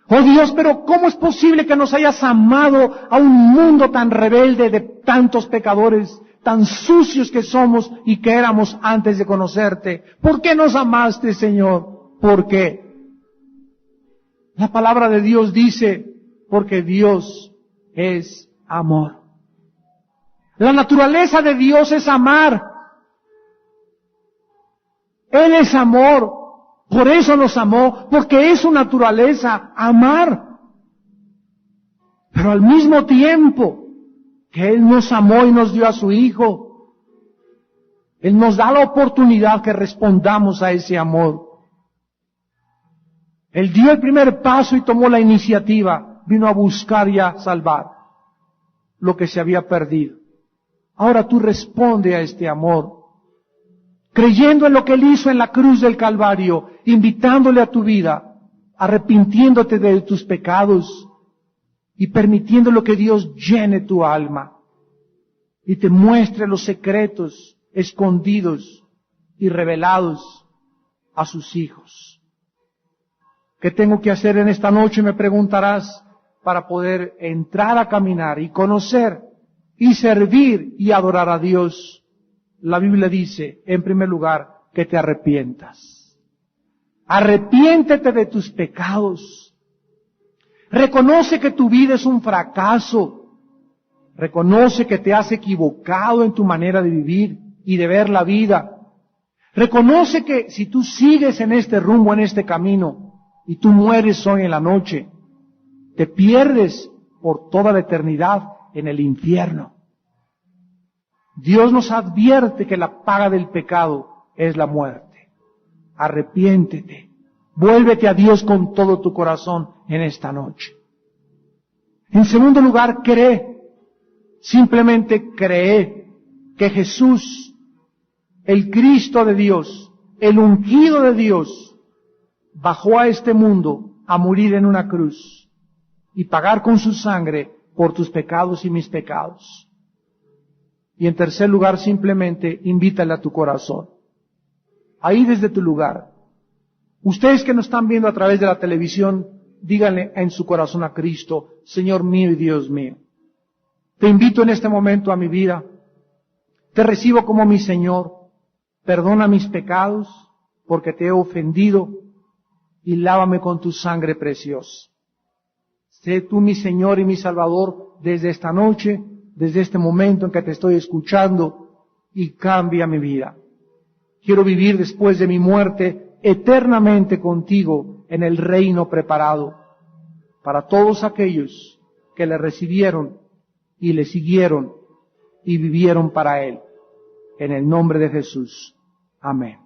Oh Dios, pero ¿cómo es posible que nos hayas amado a un mundo tan rebelde de tantos pecadores, tan sucios que somos y que éramos antes de conocerte? ¿Por qué nos amaste, Señor? ¿Por qué? La palabra de Dios dice, porque Dios es amor. La naturaleza de Dios es amar. Él es amor. Por eso nos amó, porque es su naturaleza amar. Pero al mismo tiempo que Él nos amó y nos dio a su Hijo, Él nos da la oportunidad que respondamos a ese amor. Él dio el primer paso y tomó la iniciativa, vino a buscar y a salvar lo que se había perdido. Ahora tú responde a este amor, creyendo en lo que Él hizo en la cruz del Calvario, invitándole a tu vida, arrepintiéndote de tus pecados y permitiendo que Dios llene tu alma y te muestre los secretos escondidos y revelados a sus hijos. ¿Qué tengo que hacer en esta noche? Me preguntarás, para poder entrar a caminar y conocer y servir y adorar a Dios. La Biblia dice, en primer lugar, que te arrepientas. Arrepiéntete de tus pecados. Reconoce que tu vida es un fracaso. Reconoce que te has equivocado en tu manera de vivir y de ver la vida. Reconoce que si tú sigues en este rumbo, en este camino, y tú mueres hoy en la noche, te pierdes por toda la eternidad en el infierno. Dios nos advierte que la paga del pecado es la muerte. Arrepiéntete. Vuélvete a Dios con todo tu corazón en esta noche. En segundo lugar, cree. Simplemente cree que Jesús, el Cristo de Dios, el ungido de Dios, bajó a este mundo a morir en una cruz y pagar con su sangre por tus pecados y mis pecados. Y en tercer lugar, simplemente invítale a tu corazón. Ahí desde tu lugar. Ustedes que nos están viendo a través de la televisión, díganle en su corazón a Cristo, Señor mío y Dios mío. Te invito en este momento a mi vida. Te recibo como mi Señor. Perdona mis pecados porque te he ofendido y lávame con tu sangre preciosa. Sé tú mi Señor y mi Salvador desde esta noche, desde este momento en que te estoy escuchando, y cambia mi vida. Quiero vivir después de mi muerte eternamente contigo en el reino preparado para todos aquellos que le recibieron y le siguieron y vivieron para Él. En el nombre de Jesús. Amén.